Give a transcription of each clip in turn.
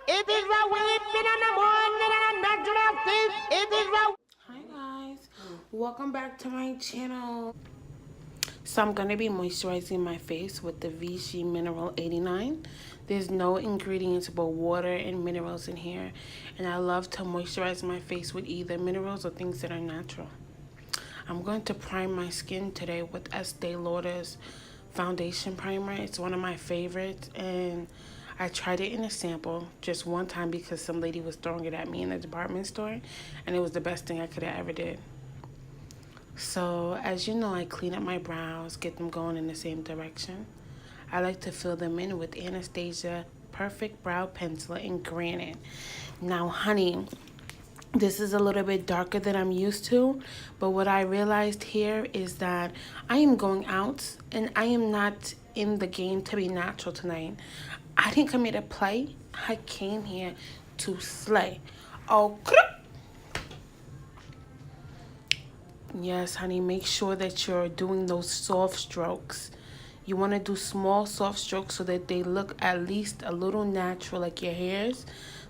It is a weeping in the morning and a natural thing. It is a... Hi guys, welcome back to my channel. So I'm going to be moisturizing my face with the Vichy Mineral 89. There's no ingredients but water and minerals in here. And I love to moisturize my face with either minerals or things that are natural. I'm going to prime my skin today with Estee Lauder's foundation primer. It's one of my favorites, and I tried it in a sample just one time because some lady was throwing it at me in the department store, and it was the best thing I could have ever did. So as you know, I clean up my brows, get them going in the same direction. I like to fill them in with Anastasia Perfect Brow Pencil in Granite. Now honey, this is a little bit darker than I'm used to, but what I realized here is that I am going out and I am not in the game to be natural tonight. I didn't come here to play. I came here to slay. Okay. Yes, honey, make sure that you're doing those soft strokes. You want to do small soft strokes so that they look at least a little natural like your hairs.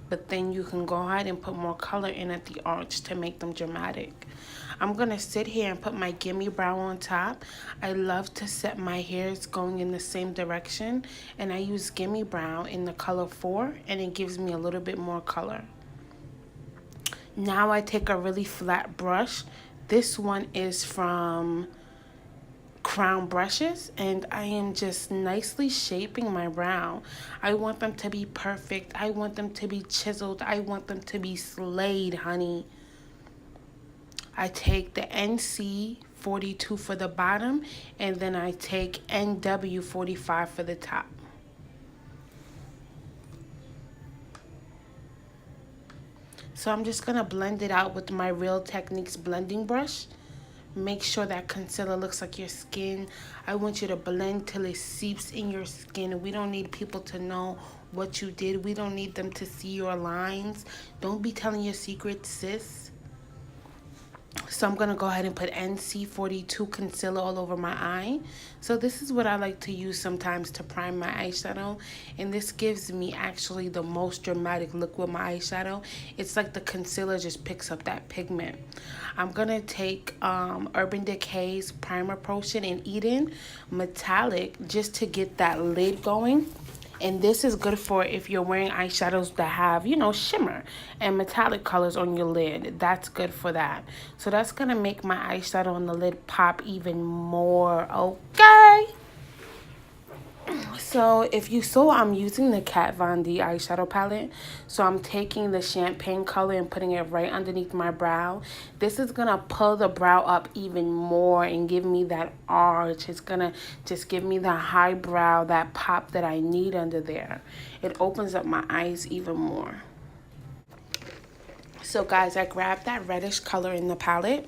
But then you can go ahead and put more color in at the arch to make them dramatic. I'm going to sit here and put my Gimme Brow on top. I love to set my hairs going in the same direction. And I use Gimme Brow in the color 4, and it gives me a little bit more color. Now I take a really flat brush. This one is from Crown Brushes, and I am just nicely shaping my brow. I want them to be perfect. I want them to be chiseled. I want them to be slayed, honey. I take the NC 42 for the bottom, and then I take NW 45 for the top. So I'm just going to blend it out with my Real Techniques blending brush. Make sure that concealer looks like your skin. I want you to blend till it seeps in your skin. We don't need people to know what you did. We don't need them to see your lines. Don't be telling your secrets, sis. So I'm going to go ahead and put NC42 concealer all over my eye. So this is what I like to use sometimes to prime my eyeshadow. And this gives me actually the most dramatic look with my eyeshadow. It's like the concealer just picks up that pigment. I'm going to take Urban Decay's Primer Potion in Eden Metallic just to get that lid going. And this is good for if you're wearing eyeshadows that have, you know, shimmer and metallic colors on your lid. That's good for that. So that's going to make my eyeshadow on the lid pop even more, okay? So if you saw, I'm using the Kat Von D eyeshadow palette. So I'm taking the champagne color and putting it right underneath my brow. This is going to pull the brow up even more and give me that arch. It's going to just give me the high brow, that pop that I need under there. It opens up my eyes even more. So guys, I grabbed that reddish color in the palette,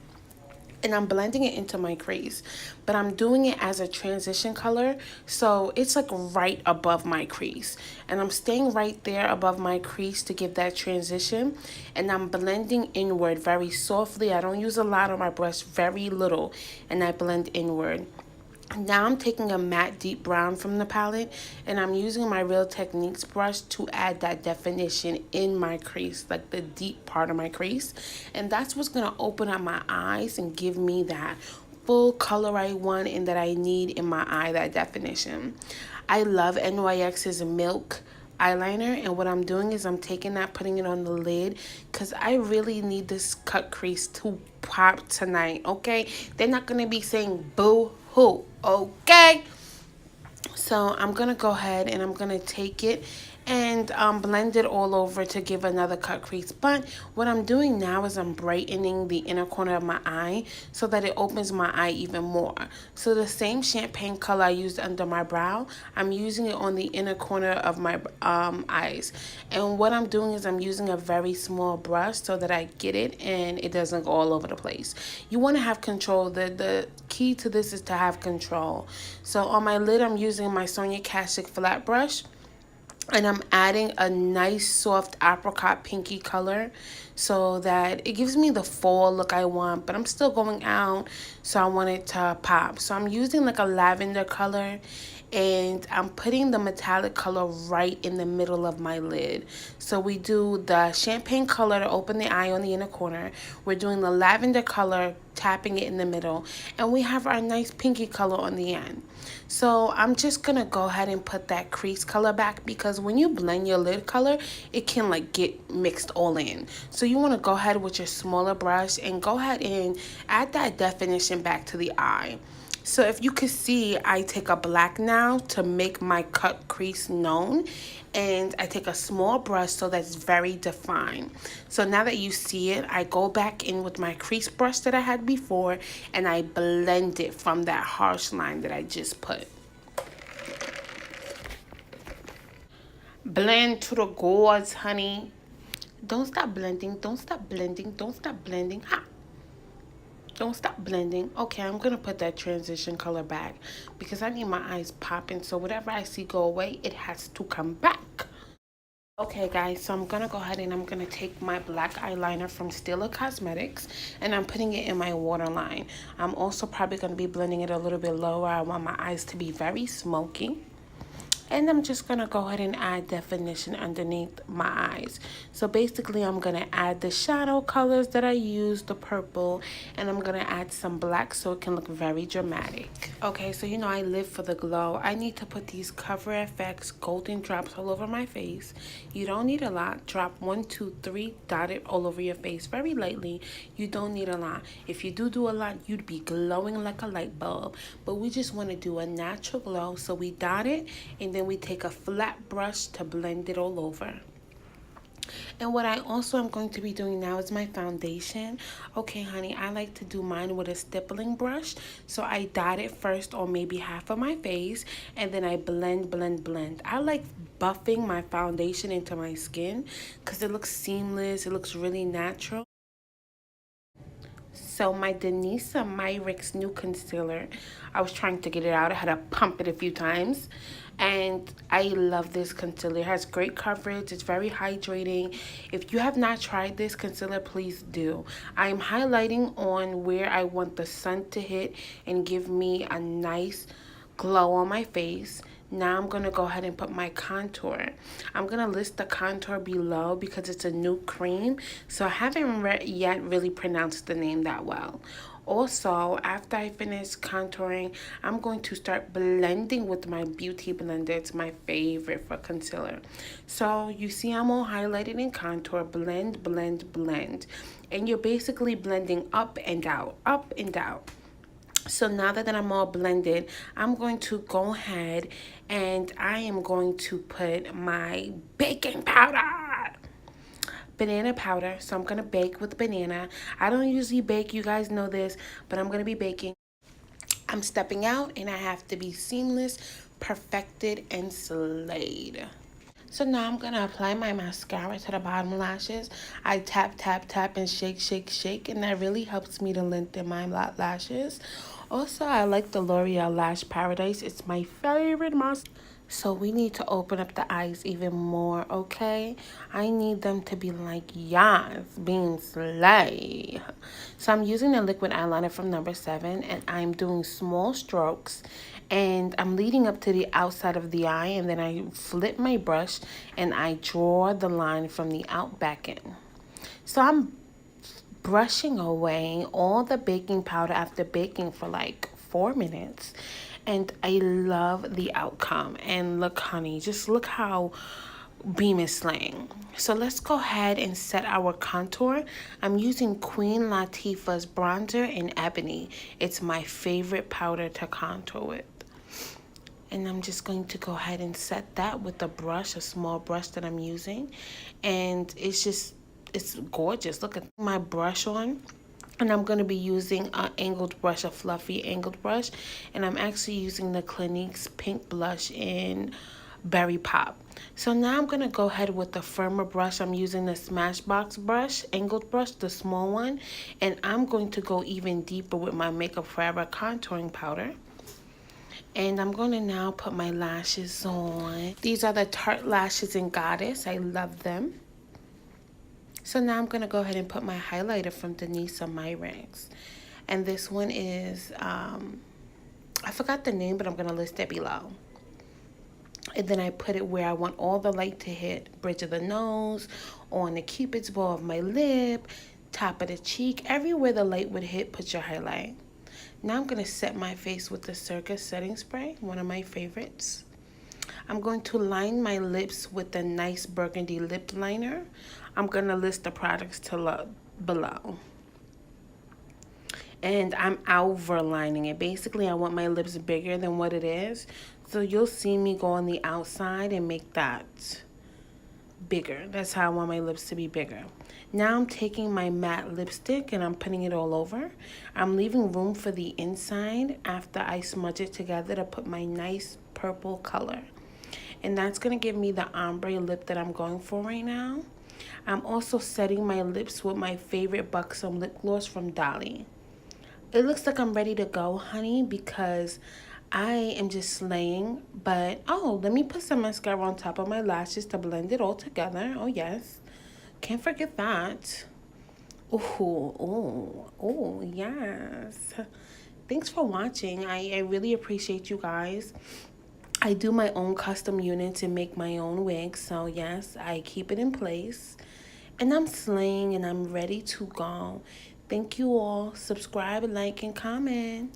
and I'm blending it into my crease, but I'm doing it as a transition color, so it's like right above my crease, and I'm staying right there above my crease to give that transition, and I'm blending inward very softly. I don't use a lot on my brush, very little, and I blend inward. Now I'm taking a matte deep brown from the palette, and I'm using my Real Techniques brush to add that definition in my crease, like the deep part of my crease. And that's what's going to open up my eyes and give me that full color I want and that I need in my eye, that definition. I love NYX's Milk eyeliner, and what I'm doing is I'm taking that, putting it on the lid, because I really need this cut crease to pop tonight, okay? They're not going to be saying boo-hoo, okay? So I'm going to go ahead and I'm going to take it and blend it all over to give another cut crease. But what I'm doing now is I'm brightening the inner corner of my eye so that it opens my eye even more. So the same champagne color I used under my brow, I'm using it on the inner corner of my eyes. And what I'm doing is I'm using a very small brush so that I get it and it doesn't go all over the place. You want to have control. The key to this is to have control. So on my lid, I'm using my Sonia Kashuk flat brush. And I'm adding a nice soft apricot pinky color so that it gives me the fall look I want, but I'm still going out, so I want it to pop. So I'm using like a lavender color, and I'm putting the metallic color right in the middle of my lid. So we do the champagne color to open the eye on the inner corner. We're doing the lavender color, tapping it in the middle, and we have our nice pinky color on the end. So I'm just gonna go ahead and put that crease color back, because when you blend your lid color, it can like get mixed all in. So you want to go ahead with your smaller brush and go ahead and add that definition back to the eye. So if you could see, I take a black now to make my cut crease known, and I take a small brush so that's very defined. So now that you see it, I go back in with my crease brush that I had before, and I blend it from that harsh line that I just put. Blend to the gourds, honey. Don't stop blending, don't stop blending, don't stop blending. Ha! Don't stop blending. Okay, I'm going to put that transition color back because I need my eyes popping. So whatever I see go away, it has to come back. Okay, guys, so I'm going to go ahead and I'm going to take my black eyeliner from Stila Cosmetics, and I'm putting it in my waterline. I'm also probably going to be blending it a little bit lower. I want my eyes to be very smoky. And I'm just going to go ahead and add definition underneath my eyes. So basically, I'm going to add the shadow colors that I used, the purple, and I'm going to add some black so it can look very dramatic. Okay, so you know I live for the glow. I need to put these Cover FX golden drops all over my face. You don't need a lot. Drop 1, 2, 3, dot it all over your face very lightly. You don't need a lot. If you do a lot, you'd be glowing like a light bulb. But we just want to do a natural glow, so we dot it, and then we take a flat brush to blend it all over. And what I also am going to be doing now is my foundation. Okay, honey, I like to do mine with a stippling brush. So I dot it first on maybe half of my face, and then I blend, blend, blend. I like buffing my foundation into my skin because it looks seamless. It looks really natural. So my Danessa Myrics new concealer, I was trying to get it out. I had to pump it a few times. And I love this concealer. It has great coverage. It's very hydrating. If you have not tried this concealer, please do. I am highlighting on where I want the sun to hit and give me a nice glow on my face. Now I'm going to go ahead and put my contour. I'm going to list the contour below because it's a new cream. So I haven't yet really pronounced the name that well. Also, after I finish contouring, I'm going to start blending with my beauty blender. It's my favorite for concealer. So you see I'm all highlighted in contour. Blend, blend, blend. And you're basically blending up and out, up and out. So now that I'm all blended, I'm going to go ahead and I am going to put my baking powder. Banana powder. So I'm going to bake with banana. I don't usually bake, you guys know this, but I'm going to be baking. I'm stepping out and I have to be seamless, perfected, and slayed. So now I'm going to apply my mascara to the bottom lashes. I tap, tap, tap, and shake, shake, shake, and that really helps me to lengthen my lashes. Also, I like the L'Oreal Lash Paradise. It's my favorite mascara. So we need to open up the eyes even more, okay? I need them to be like, yes, being slay. So I'm using the liquid eyeliner from number 7, and I'm doing small strokes. And I'm leading up to the outside of the eye, and then I flip my brush, and I draw the line from the out back in. So I'm brushing away all the baking powder after baking for like 4 minutes. And I love the outcome. And look, honey, just look how beam is slaying. So let's go ahead and set our contour. I'm using Queen Latifah's bronzer in Ebony. It's my favorite powder to contour with. And I'm just going to go ahead and set that with a brush, a small brush that I'm using. And it's gorgeous. Look at my brush on. And I'm going to be using an angled brush, a fluffy angled brush. And I'm actually using the Clinique's pink blush in Berry Pop. So now I'm going to go ahead with the firmer brush. I'm using the Smashbox brush, angled brush, the small one. And I'm going to go even deeper with my Makeup Forever contouring powder. And I'm going to now put my lashes on. These are the Tarte lashes in Goddess. I love them. So now I'm going to go ahead and put my highlighter from Danessa Myrics. And this one is, I forgot the name, but I'm going to list it below. And then I put it where I want all the light to hit. Bridge of the nose, on the cupid's bow of my lip, top of the cheek. Everywhere the light would hit, put your highlight. Now I'm going to set my face with the Circus setting spray, one of my favorites. I'm going to line my lips with a nice burgundy lip liner. I'm going to list the products below. And I'm overlining it. Basically, I want my lips bigger than what it is. So you'll see me go on the outside and make that bigger. That's how I want my lips to be bigger. Now I'm taking my matte lipstick and I'm putting it all over. I'm leaving room for the inside after I smudge it together to put my nice purple color. And that's going to give me the ombre lip that I'm going for right now. I'm also setting my lips with my favorite Buxom lip gloss from Dolly. It looks like I'm ready to go, honey, because I am just slaying. But, oh, let me put some mascara on top of my lashes to blend it all together. Oh, yes. Can't forget that. Oh, yes. Thanks for watching. I really appreciate you guys. I do my own custom units and make my own wigs. So, yes, I keep it in place. And I'm slaying and I'm ready to go. Thank you all. Subscribe, like, and comment.